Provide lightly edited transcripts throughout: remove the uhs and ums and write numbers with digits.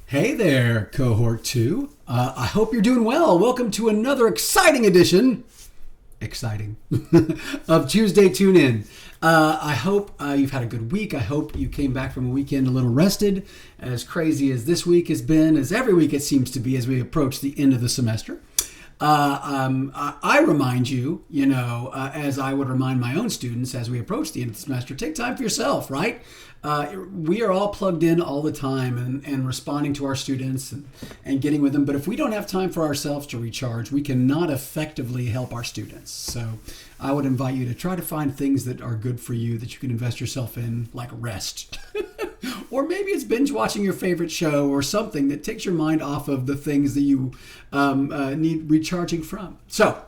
Hey there, Cohort 2. I hope you're doing well. Welcome to another exciting edition, of Tuesday Tune In. I hope you've had a good week. I hope you came back from a weekend a little rested, as crazy as this week has been, as every week it seems to be as we approach the end of the semester. I remind you, as I would remind my own students as we approach the end of the semester, take time for yourself, right? We are all plugged in all the time and responding to our students and getting with them. But if we don't have time for ourselves to recharge, we cannot effectively help our students. So I would invite you to try to find things that are good for you, that you can invest yourself in, like rest. Or maybe it's binge watching your favorite show or something that takes your mind off of the things that you need recharging from. So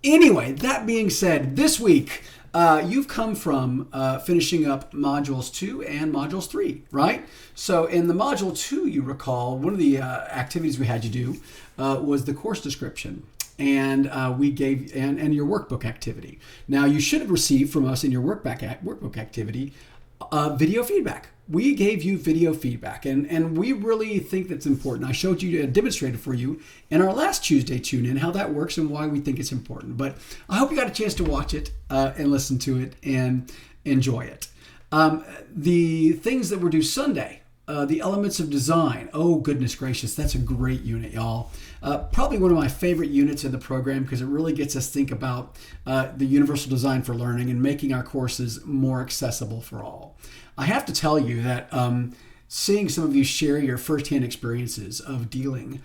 anyway, that being said, this week, you've come from finishing up modules 2 and modules 3, right? So in the module 2, you recall, one of the activities we had you do was the course description. And we gave and your workbook activity. Now, you should have received from us in your workbook activity video feedback. We gave you video feedback, and we really think that's important. I showed you, demonstrated for you in our last Tuesday Tune In how that works and why we think it's important. But I hope you got a chance to watch it and listen to it and enjoy it. The things that were due Sunday, the elements of design. Oh, goodness gracious, that's a great unit, y'all. Probably one of my favorite units in the program because it really gets us think about the universal design for learning and making our courses more accessible for all. I have to tell you that seeing some of you share your firsthand experiences of dealing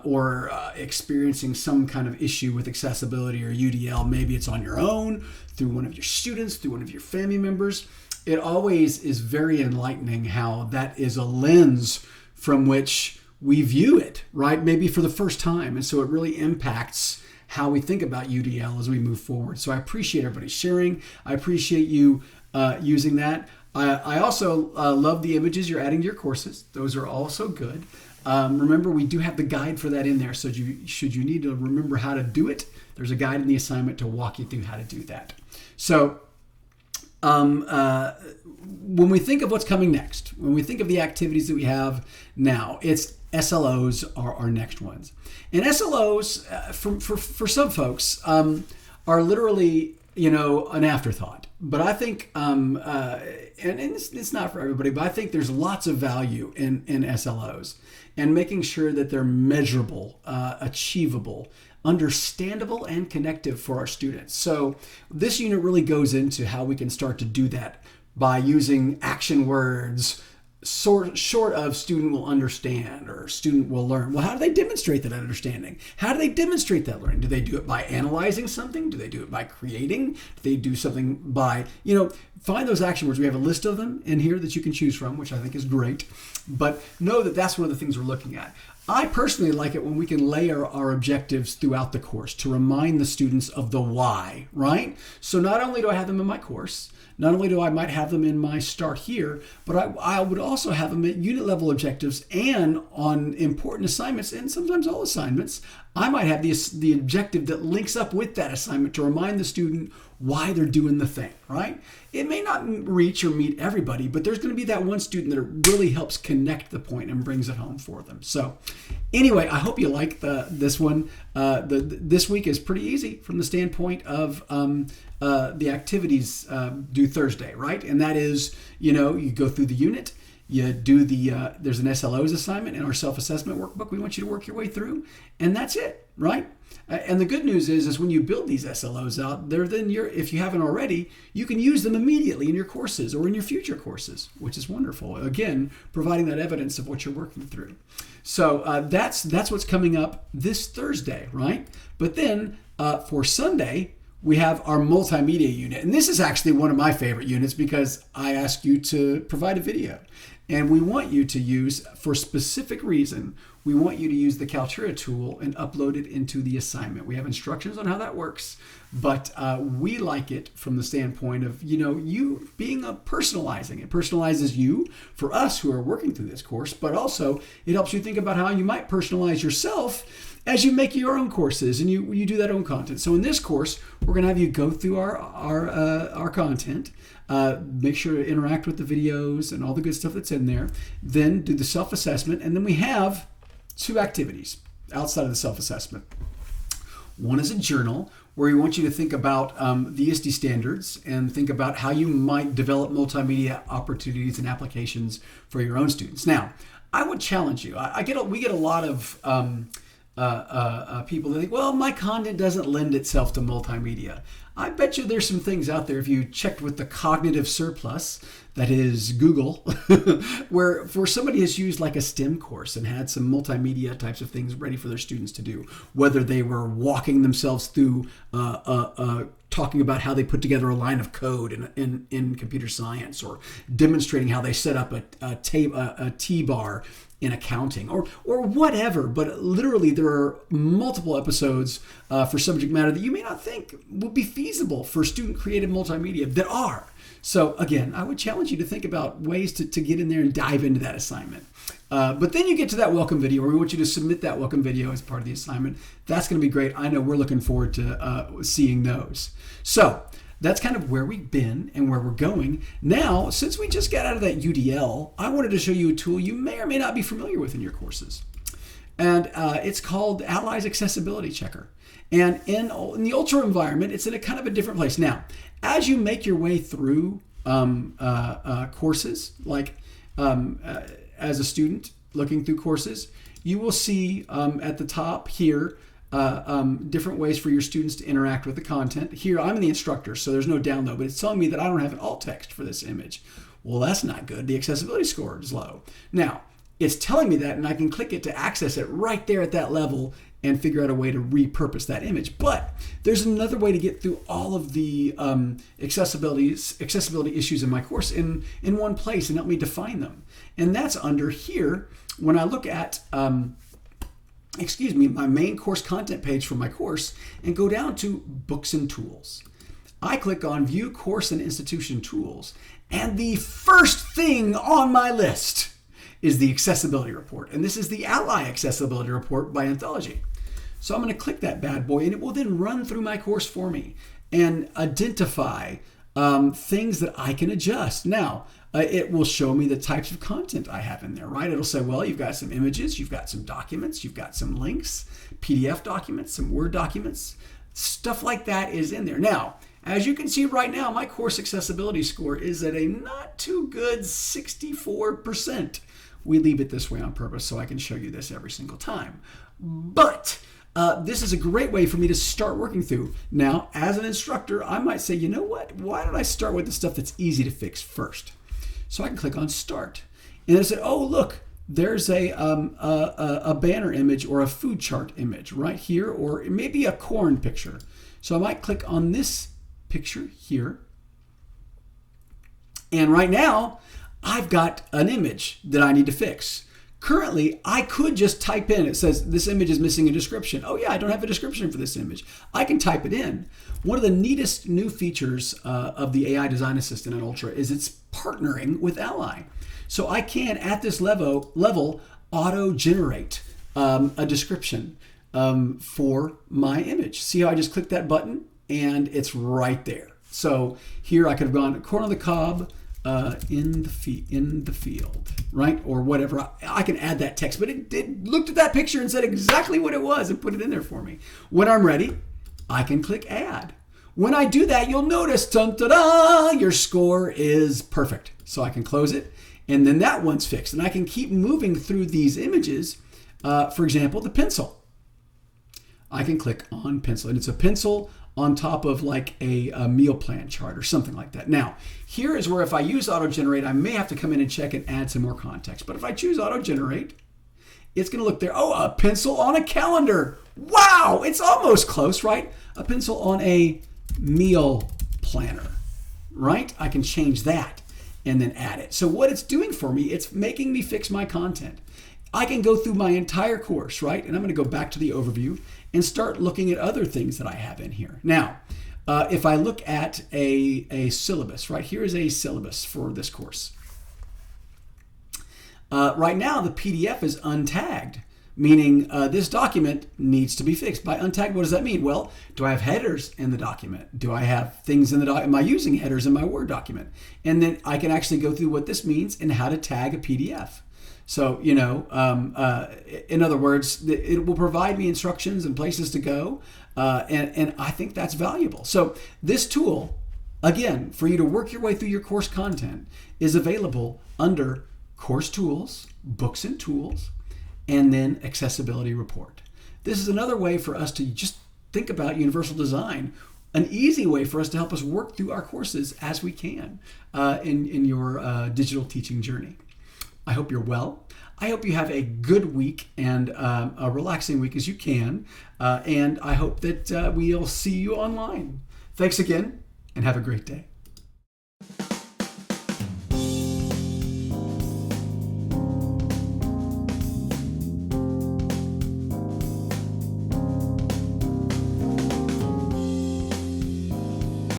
or experiencing some kind of issue with accessibility or UDL, maybe it's on your own, through one of your students, through one of your family members, it always is very enlightening how that is a lens from which we view it, right? Maybe for the first time. And so it really impacts how we think about UDL as we move forward. So I appreciate everybody sharing. I appreciate you using that. I also love the images you're adding to your courses. Those are also good. Remember, we do have the guide for that in there. So should you need to remember how to do it, there's a guide in the assignment to walk you through how to do that. So when we think of what's coming next, when we think of the activities that we have now, it's SLOs are our next ones. And SLOs, for some folks, are literally, an afterthought. But I think, and it's not for everybody, but I think there's lots of value in SLOs and making sure that they're measurable, achievable, understandable, and connective for our students. So this unit really goes into how we can start to do that by using action words, short of student will understand or student will learn. Well, how do they demonstrate that understanding? How do they demonstrate that learning? Do they do it by analyzing something? Do they do it by creating? Do they do something by, find those action words. We have a list of them in here that you can choose from, which I think is great. But know that that's one of the things we're looking at. I personally like it when we can layer our objectives throughout the course to remind the students of the why, right? So not only do I have them in my course, not only do I might have them in my start here, but I would also have them at unit level objectives and on important assignments, and sometimes all assignments, I might have the objective that links up with that assignment to remind the student why they're doing the thing, right? It may not reach or meet everybody, but there's going to be that one student that it really helps connect the point and brings it home for them. So anyway, I hope you like this one. This week is pretty easy from the standpoint of the activities due Thursday, right? And that is, you go through the unit, you do there's an SLOs assignment in our self-assessment workbook we want you to work your way through, and that's it, right? And the good news is when you build these SLOs out, if you haven't already, you can use them immediately in your courses or in your future courses, which is wonderful. Again, providing that evidence of what you're working through. So that's what's coming up this Thursday, right? But then for Sunday, we have our multimedia unit. And this is actually one of my favorite units because I ask you to provide a video. And we want you to use, for a specific reason, we want you to use the Kaltura tool and upload it into the assignment. We have instructions on how that works, but we like it from the standpoint of, you being personalizing. It personalizes you for us who are working through this course, but also it helps you think about how you might personalize yourself as you make your own courses and you do that own content. So in this course, we're going to have you go through our content. Make sure to interact with the videos and all the good stuff that's in there. Then do the self-assessment, and then we have 2 activities outside of the self-assessment. One is a journal where we want you to think about the ISTE standards and think about how you might develop multimedia opportunities and applications for your own students. Now, I would challenge you. We get a lot of people that think, well, my content doesn't lend itself to multimedia. I bet you there's some things out there, if you checked with the cognitive surplus, that is Google, where somebody has used like a STEM course and had some multimedia types of things ready for their students to do, whether they were walking themselves through talking about how they put together a line of code in computer science, or demonstrating how they set up a T-bar in accounting, or whatever. But literally there are multiple episodes for subject matter that you may not think would be feasible for student created multimedia that are. So again, I would challenge you to think about ways to get in there and dive into that assignment. But then you get to that welcome video where we want you to submit that welcome video as part of the assignment. That's going to be great. I know we're looking forward to seeing those. So that's kind of where we've been and where we're going. Now, since we just got out of that UDL, I wanted to show you a tool you may or may not be familiar with in your courses. And it's called Ally's Accessibility Checker. And in the Ultra environment, it's in a kind of a different place. Now, as you make your way through courses, like as a student looking through courses, you will see at the top here different ways for your students to interact with the content. Here, I'm the instructor, so there's no download, but it's telling me that I don't have an alt text for this image. Well, that's not good. The accessibility score is low. Now, it's telling me that, and I can click it to access it right there at that level and figure out a way to repurpose that image. But there's another way to get through all of the accessibility issues in my course in one place and help me define them. And that's under here when I look at my main course content page for my course and go down to Books and Tools. I click on View Course and Institution Tools, and the first thing on my list is the Accessibility Report. And this is the Ally Accessibility Report by Anthology. So I'm going to click that bad boy, and it will then run through my course for me and identify things that I can adjust. Now, it will show me the types of content I have in there, right? It'll say, well, you've got some images, you've got some documents, you've got some links, PDF documents, some Word documents, stuff like that is in there. Now, as you can see right now, my course accessibility score is at a not too good 64%. We leave it this way on purpose so I can show you this every single time. But this is a great way for me to start working through. Now, as an instructor, I might say, you know what? Why don't I start with the stuff that's easy to fix first? So I can click on Start. And it'll say, oh, look, there's a banner image or a food chart image right here, or maybe a corn picture. So I might click on this picture here. And right now, I've got an image that I need to fix. Currently, I could just type in, it says this image is missing a description. Oh yeah, I don't have a description for this image. I can type it in. One of the neatest new features of the AI Design Assistant in Ultra is it's partnering with Ally. So I can, at this level auto-generate a description for my image. See how I just clicked that button and it's right there. So here I could have gone corn on the cob, in the field, right? Or whatever. I can add that text, but it looked at that picture and said exactly what it was and put it in there for me. When I'm ready, I can click Add. When I do that, you'll notice, dun-da-da, your score is perfect. So I can close it, and then that one's fixed. And I can keep moving through these images. For example, the pencil. I can click on pencil, and it's a pencil on top of like a meal plan chart or something like that. Now, here is where if I use auto-generate, I may have to come in and check and add some more context. But if I choose auto-generate, it's going to look there. Oh, a pencil on a calendar. Wow, it's almost close, right? A pencil on a meal planner, right? I can change that and then add it. So what it's doing for me, it's making me fix my content. I can go through my entire course, right? And I'm going to go back to the overview and start looking at other things that I have in here. Now, if I look at a syllabus, right? Here is a syllabus for this course. Right now, the PDF is untagged, meaning this document needs to be fixed. By untagged, what does that mean? Well, do I have headers in the document? Do I have things in the document? Am I using headers in my Word document? And then I can actually go through what this means and how to tag a PDF. So, in other words, it will provide me instructions and places to go. And I think that's valuable. So this tool, again, for you to work your way through your course content, is available under Course Tools, Books and Tools, and then Accessibility Report. This is another way for us to just think about universal design, an easy way for us to help us work through our courses as we can in your digital teaching journey. I hope you're well. I hope you have a good week and a relaxing week as you can. And I hope that we'll see you online. Thanks again, and have a great day.